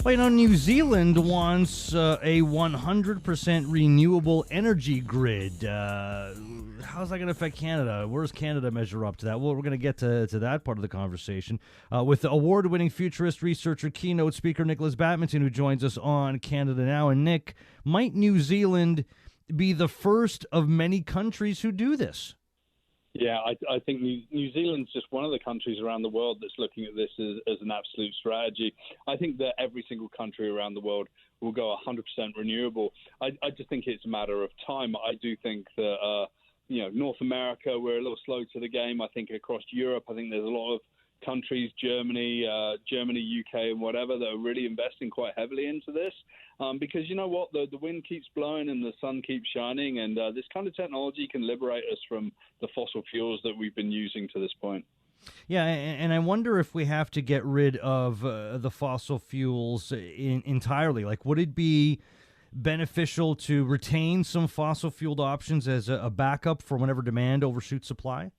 Well, New Zealand wants a 100% renewable energy grid. How's that going to affect Canada? Where does Canada measure up to that? Well, we're going to get to that part of the conversation with the award-winning futurist researcher, keynote speaker Nikolas Badminton, who joins us on Canada Now. And Nick, might New Zealand be the first of many countries who do this? Yeah, I think New Zealand's just one of the countries around the world that's looking at this as an absolute strategy. I think that every single country around the world will go 100% renewable. I just think it's a matter of time. I do think that, North America, we're a little slow to the game. I think across Europe, I think there's a lot of countries, Germany, UK, and whatever, that are really investing quite heavily into this because you know what, the wind keeps blowing and the sun keeps shining, and this kind of technology can liberate us from the fossil fuels that we've been using to this point. Yeah, and I wonder if we have to get rid of the fossil fuels entirely. Like, would it be beneficial to retain some fossil fueled options as a backup for whenever demand overshoots supply?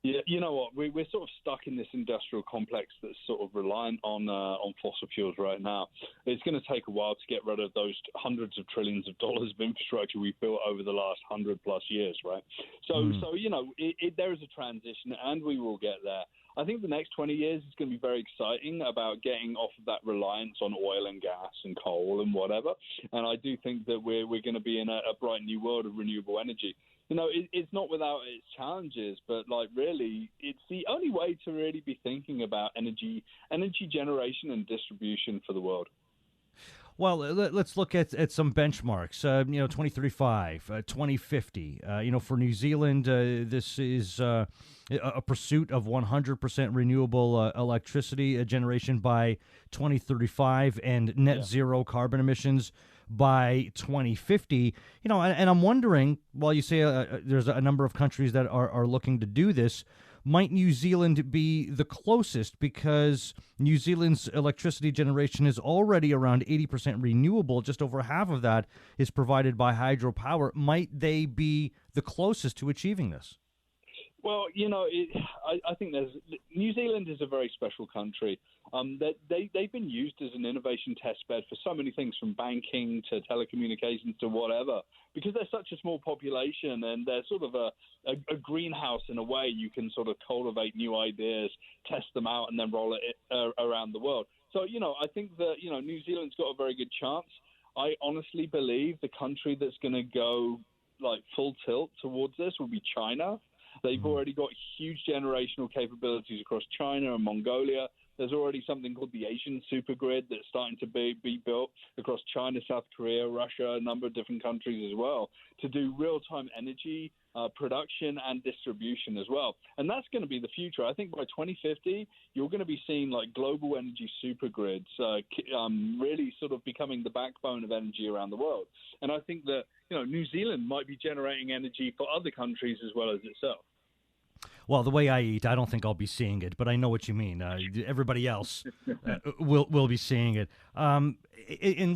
Yeah, you know what? We're sort of stuck in this industrial complex that's sort of reliant on fossil fuels right now. It's going to take a while to get rid of those hundreds of trillions of dollars of infrastructure we've built over the last 100+ years, right? So there is a transition, and we will get there. I think the next 20 years is going to be very exciting about getting off of that reliance on oil and gas and coal and whatever. And I do think that we're going to be in a bright new world of renewable energy. It's not without its challenges, but really, it's the only way to really be thinking about energy generation and distribution for the world. Well, let's look at some benchmarks. 2035, 2050. For New Zealand, this is a pursuit of 100% renewable electricity generation by 2035 and net zero carbon emissions by 2050. And I'm wondering, while you say there's a number of countries that are looking to do this, might New Zealand be the closest, because New Zealand's electricity generation is already around 80% renewable. Just over half of that is provided by hydropower. Might they be the closest to achieving this? Well, I think New Zealand is a very special country. They've been used as an innovation test bed for so many things, from banking to telecommunications to whatever, because they're such a small population and they're sort of a greenhouse in a way. You can sort of cultivate new ideas, test them out, and then roll it around the world. So, I think that, New Zealand's got a very good chance. I honestly believe the country that's going to go full tilt towards this will be China. They've already got huge generational capabilities across China and Mongolia. There's already something called the Asian supergrid that's starting to be built across China, South Korea, Russia, a number of different countries as well, to do real-time energy production and distribution as well. And that's going to be the future. I think by 2050, you're going to be seeing global energy supergrids really sort of becoming the backbone of energy around the world. And I think that, New Zealand might be generating energy for other countries as well as itself. Well, the way I eat, I don't think I'll be seeing it, but I know what you mean. Everybody else will be seeing it. And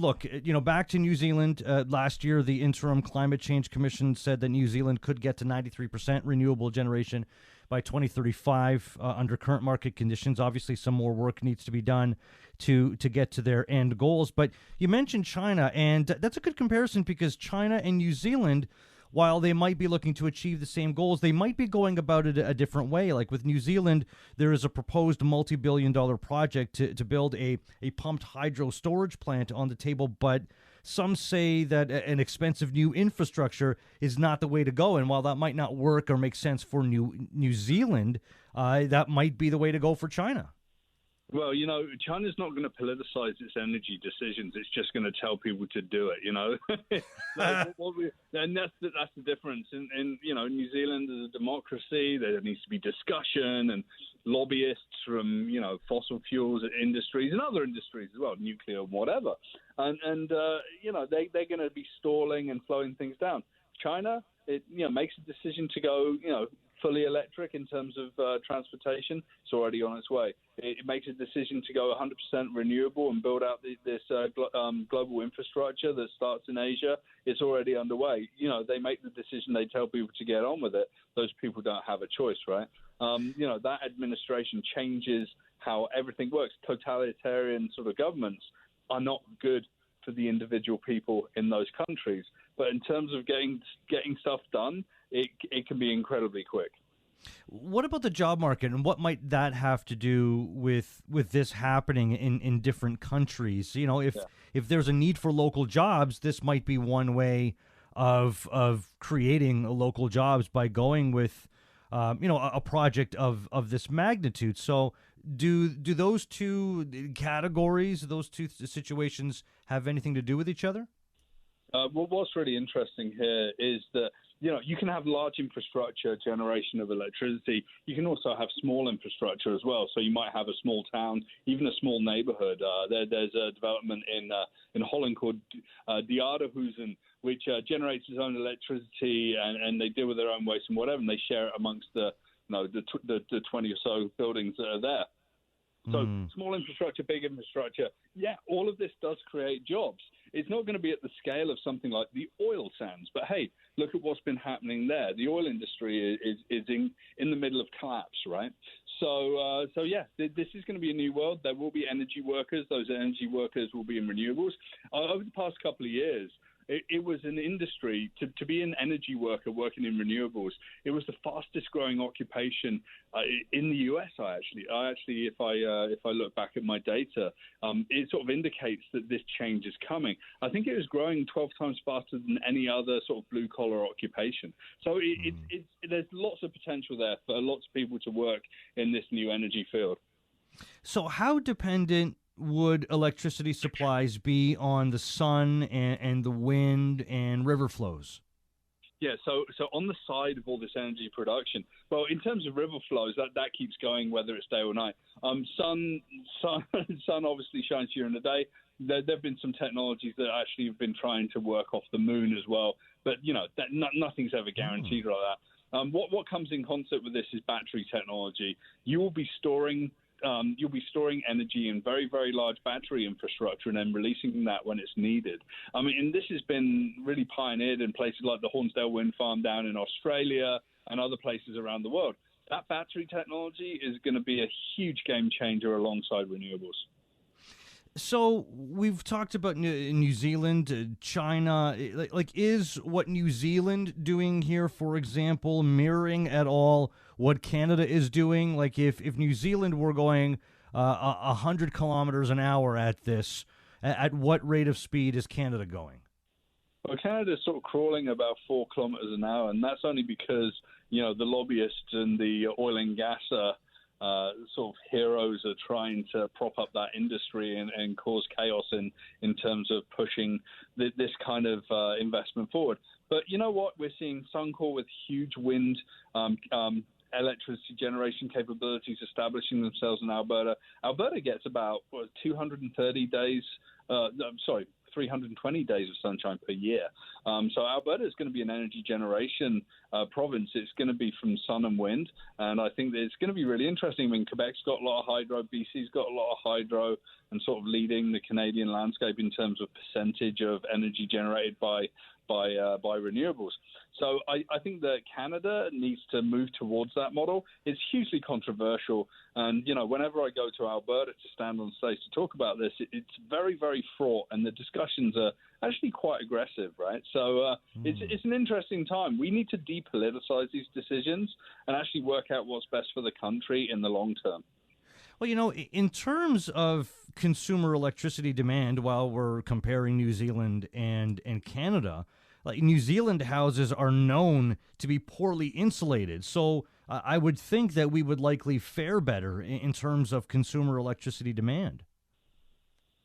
look, back to New Zealand. Last year, the Interim Climate Change Commission said that New Zealand could get to 93% renewable generation by 2035 under current market conditions. Obviously, some more work needs to be done to get to their end goals. But you mentioned China, and that's a good comparison, because China and New Zealand, while they might be looking to achieve the same goals, they might be going about it a different way. Like with New Zealand, there is a proposed multi-billion-dollar project to build a pumped hydro storage plant on the table, but some say that an expensive new infrastructure is not the way to go. And while that might not work or make sense for New Zealand, that might be the way to go for China. Well, China's not going to politicize its energy decisions. It's just going to tell people to do it, and that's the difference. In New Zealand is a democracy. There needs to be discussion, and lobbyists from, fossil fuels industries and other industries as well, nuclear and whatever. And they're going to be stalling and slowing things down. China, it makes a decision to go, fully electric in terms of transportation. It's already on its way. It makes a decision to go 100% renewable and build out this global infrastructure that starts in Asia. It's already underway. They make the decision. They tell people to get on with it. Those people don't have a choice, right? That administration changes how everything works. Totalitarian sort of governments are not good for the individual people in those countries. But in terms of getting stuff done, it can be incredibly quick. What about the job market, and what might that have to do with this happening in different countries? You know, if there's a need for local jobs, this might be one way of creating local jobs by going with a project of this magnitude. So do those two categories, those two situations, have anything to do with each other? Well, what's really interesting here is that, you can have large infrastructure generation of electricity. You can also have small infrastructure as well. So you might have a small town, even a small neighborhood. There's a development in Holland called Dierdehuizen, which generates its own electricity, and they deal with their own waste and whatever, and they share it amongst the 20 or so buildings that are there. So small infrastructure, big infrastructure, all of this does create jobs. It's not going to be at the scale of something like the oil sands, but hey, look at what's been happening there. The oil industry is in the middle of collapse, right? So this is going to be a new world. There will be energy workers. Those energy workers will be in renewables. Over the past couple of years, it was an industry to be an energy worker working in renewables. It was the fastest growing occupation in the US. I actually, if I look back at my data, it sort of indicates that this change is coming. I think it was growing 12 times faster than any other sort of blue collar occupation. So there's lots of potential there for lots of people to work in this new energy field. So how dependent would electricity supplies be on the sun and the wind and river flows? Yeah, so on the side of all this energy production, well, in terms of river flows, that keeps going whether it's day or night. Sun obviously shines during the day. There have been some technologies that actually have been trying to work off the moon as well, but nothing's ever guaranteed like that. What comes in concert with this is battery technology. You'll be storing energy in very, very large battery infrastructure and then releasing that when it's needed. I mean, and this has been really pioneered in places like the Hornsdale Wind Farm down in Australia and other places around the world. That battery technology is going to be a huge game changer alongside renewables. So we've talked about New Zealand, China. Is what New Zealand doing here, for example, mirroring at all what Canada is doing? Like if New Zealand were going 100 kilometers an hour at this, at what rate of speed is Canada going? Well, Canada's sort of crawling about 4 kilometers an hour, and that's only because, the lobbyists and the oil and gas sort of heroes are trying to prop up that industry and cause chaos in terms of pushing this kind of investment forward. But you know what? We're seeing Suncor with huge wind electricity generation capabilities establishing themselves in Alberta. Alberta gets about 230 days, 320 days of sunshine per year. So Alberta is going to be an energy generation province. It's going to be from sun and wind, and I think that it's going to be really interesting. I mean, Quebec's got a lot of hydro, BC's got a lot of hydro, and sort of leading the Canadian landscape in terms of percentage of energy generated by renewables. So I think that Canada needs to move towards that model. It's hugely controversial. And, whenever I go to Alberta to stand on stage to talk about this, it's very, very fraught. And the discussions are actually quite aggressive, right? So it's an interesting time. We need to depoliticize these decisions and actually work out what's best for the country in the long term. Well, in terms of consumer electricity demand, while we're comparing New Zealand and Canada, like New Zealand houses are known to be poorly insulated. So I would think that we would likely fare better in terms of consumer electricity demand.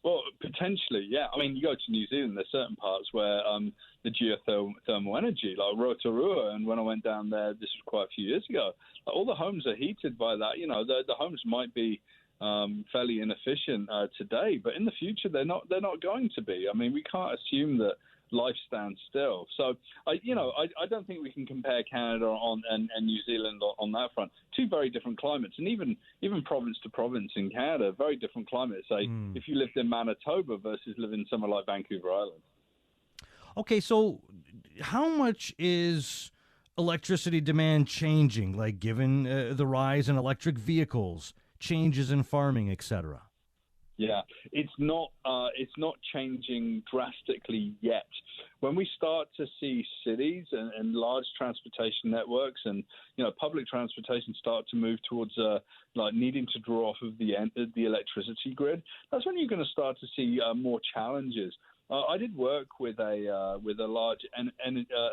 Well, potentially, yeah. I mean, you go to New Zealand, there's certain parts where the geothermal energy, like Rotorua, and when I went down there, this was quite a few years ago, all the homes are heated by that. The homes might be fairly inefficient today, but in the future, they're not going to be. I mean, we can't assume that life stands still. So, I don't think we can compare Canada and New Zealand on that front. Two very different climates, and even province to province in Canada, very different climates. Say, if you lived in Manitoba versus living somewhere like Vancouver Island. Okay, so how much is electricity demand changing, like given the rise in electric vehicles, changes in farming, etc.? Yeah, it's not changing drastically yet. When we start to see cities and large transportation networks and public transportation start to move towards like needing to draw off of the electricity grid, that's when you're going to start to see more challenges. I did work with a large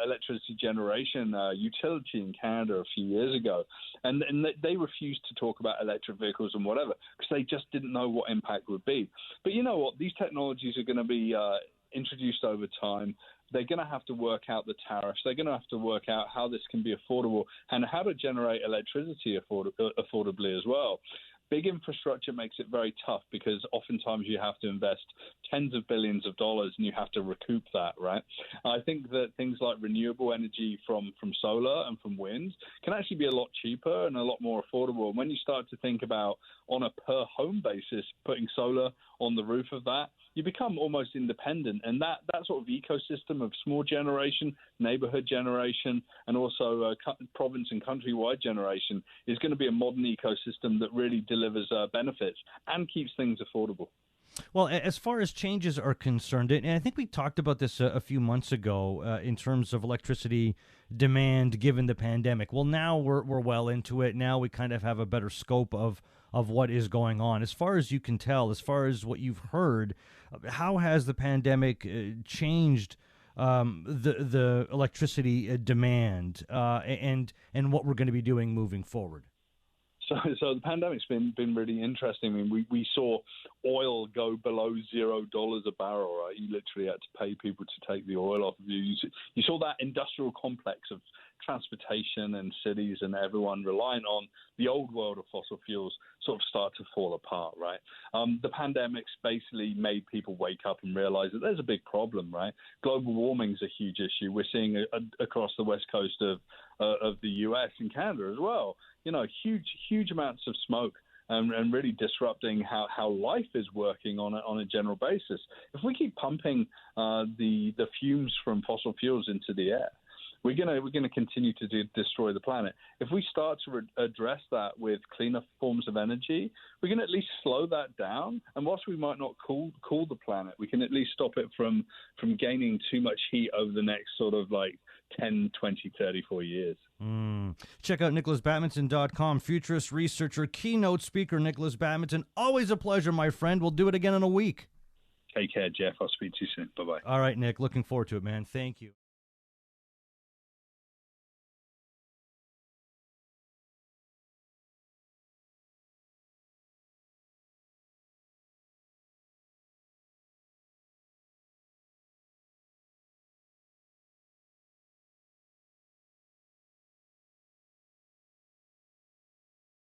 electricity generation utility in Canada a few years ago, and they refused to talk about electric vehicles and whatever because they just didn't know what impact would be. But you know what? These technologies are going to be introduced over time. They're going to have to work out the tariffs. They're going to have to work out how this can be affordable and how to generate electricity affordably as well. Big infrastructure makes it very tough because oftentimes you have to invest tens of billions of dollars and you have to recoup that, right? I think that things like renewable energy from solar and from wind can actually be a lot cheaper and a lot more affordable. And when you start to think about on a per home basis, putting solar on the roof of that, you become almost independent. And that sort of ecosystem of small generation, neighborhood generation, and also province and countrywide generation is going to be a modern ecosystem that really delivers benefits and keeps things affordable. Well, as far as changes are concerned, and I think we talked about this a few months ago in terms of electricity demand given the pandemic. Well, now we're well into it. Now we kind of have a better scope of what is going on. As far as you can tell, as far as what you've heard, how has the pandemic changed the electricity demand and what we're going to be doing moving forward? So the pandemic's been really interesting. I mean, we saw oil go below $0 a barrel, right? You literally had to pay people to take the oil off of you. You saw that industrial complex of transportation and cities and everyone relying on the old world of fossil fuels sort of start to fall apart, right? The pandemic's basically made people wake up and realize that there's a big problem, right? Global warming's a huge issue. We're seeing across the west coast of the US and Canada as well, huge amounts of smoke. And really disrupting how life is working on a general basis. If we keep pumping the fumes from fossil fuels into the air, we're gonna continue to destroy the planet. If we start to address that with cleaner forms of energy, we can at least slow that down. And whilst we might not cool the planet, we can at least stop it from gaining too much heat over the next sort of like 10, 20, 30, 40 years. Check out NikolasBadminton.com. Futurist researcher, keynote speaker Nikolas Badminton. Always a pleasure, my friend. We'll do it again in a week. Take care, Jeff. I'll speak to you soon. Bye-bye. All right, Nick. Looking forward to it, man. Thank you.